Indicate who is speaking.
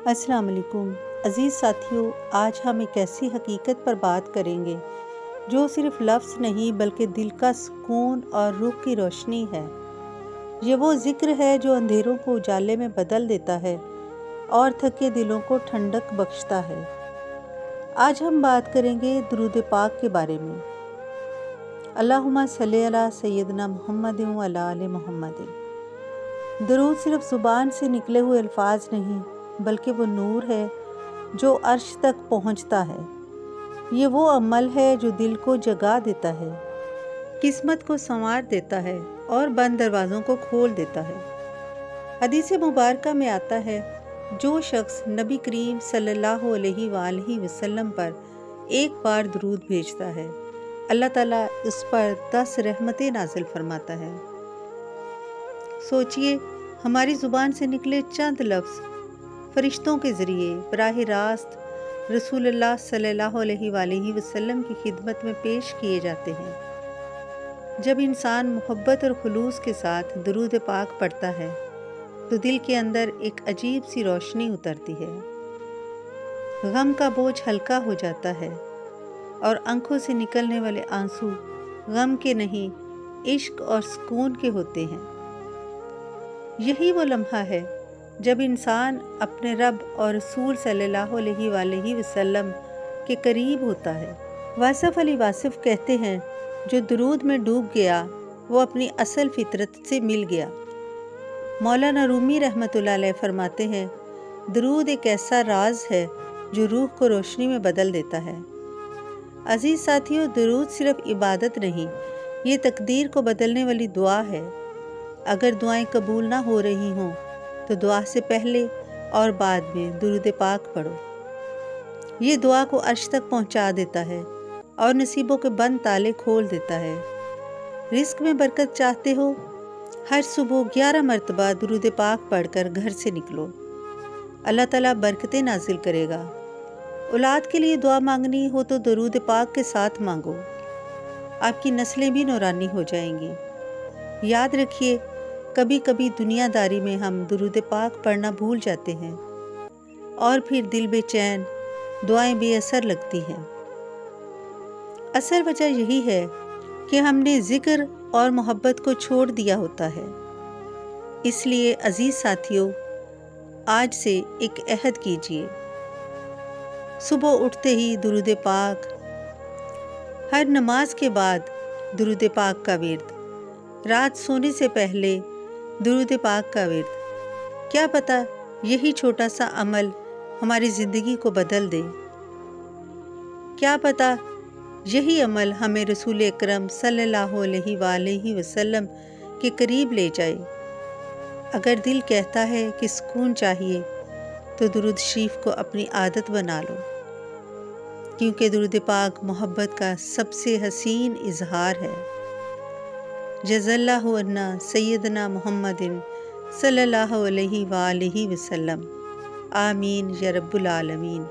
Speaker 1: السلام علیکم عزیز ساتھیوں، آج ہم ایک ایسی حقیقت پر بات کریں گے جو صرف لفظ نہیں بلکہ دل کا سکون اور روح کی روشنی ہے۔ یہ وہ ذکر ہے جو اندھیروں کو اجالے میں بدل دیتا ہے اور تھکے دلوں کو ٹھنڈک بخشتا ہے۔ آج ہم بات کریں گے درود پاک کے بارے میں۔ اللہم صلی علی سیدنا محمد و علی آل محمد۔ درود صرف زبان سے نکلے ہوئے الفاظ نہیں بلکہ وہ نور ہے جو عرش تک پہنچتا ہے۔ یہ وہ عمل ہے جو دل کو جگا دیتا ہے، قسمت کو سنوار دیتا ہے اور بند دروازوں کو کھول دیتا ہے۔ حدیث مبارکہ میں آتا ہے، جو شخص نبی کریم صلی اللہ علیہ وآلہ وسلم پر ایک بار درود بھیجتا ہے، اللہ تعالیٰ اس پر 10 رحمتیں نازل فرماتا ہے۔ سوچئے، ہماری زبان سے نکلے چند لفظ فرشتوں کے ذریعے براہ راست رسول اللہ صلی اللہ علیہ وآلہ وسلم کی خدمت میں پیش کیے جاتے ہیں۔ جب انسان محبت اور خلوص کے ساتھ درود پاک پڑھتا ہے تو دل کے اندر ایک عجیب سی روشنی اترتی ہے، غم کا بوجھ ہلکا ہو جاتا ہے اور آنکھوں سے نکلنے والے آنسو غم کے نہیں عشق اور سکون کے ہوتے ہیں۔ یہی وہ لمحہ ہے جب انسان اپنے رب اور رسول صلی اللہ علیہ وآلہ وسلم کے قریب ہوتا ہے۔ واصف علی واصف کہتے ہیں، جو درود میں ڈوب گیا وہ اپنی اصل فطرت سے مل گیا۔ مولانا رومی رحمۃ اللہ علیہ فرماتے ہیں، درود ایک ایسا راز ہے جو روح کو روشنی میں بدل دیتا ہے۔ عزیز ساتھیوں، درود صرف عبادت نہیں، یہ تقدیر کو بدلنے والی دعا ہے۔ اگر دعائیں قبول نہ ہو رہی ہوں تو دعا سے پہلے اور بعد میں درود پاک پڑھو۔ یہ دعا کو عرش تک پہنچا دیتا ہے اور نصیبوں کے بند تالے کھول دیتا ہے۔ رزق میں برکت چاہتے ہو؟ ہر صبح 11 مرتبہ درود پاک پڑھ کر گھر سے نکلو، اللہ تعالیٰ برکتیں نازل کرے گا۔ اولاد کے لیے دعا مانگنی ہو تو درود پاک کے ساتھ مانگو، آپ کی نسلیں بھی نورانی ہو جائیں گی۔ یاد رکھیے، کبھی کبھی دنیا داری میں ہم درود پاک پڑھنا بھول جاتے ہیں اور پھر دل بے چین، دعائیں بے اثر لگتی ہیں۔ اصل وجہ یہی ہے کہ ہم نے ذکر اور محبت کو چھوڑ دیا ہوتا ہے۔ اس لیے عزیز ساتھیوں، آج سے ایک عہد کیجیے، صبح اٹھتے ہی درود پاک، ہر نماز کے بعد درود پاک کا ورد، رات سونے سے پہلے درود پاک کا ورد۔ کیا پتہ یہی چھوٹا سا عمل ہماری زندگی کو بدل دے، کیا پتہ یہی عمل ہمیں رسول اکرم صلی اللہ علیہ وآلہ وسلم کے قریب لے جائے۔ اگر دل کہتا ہے کہ سکون چاہیے تو درود شریف کو اپنی عادت بنا لو، کیونکہ درود پاک محبت کا سب سے حسین اظہار ہے۔ جزا اللہ عنا سیدنا محمد صلی اللہ علیہ وآلہ وسلم، آمین یا رب العالمین۔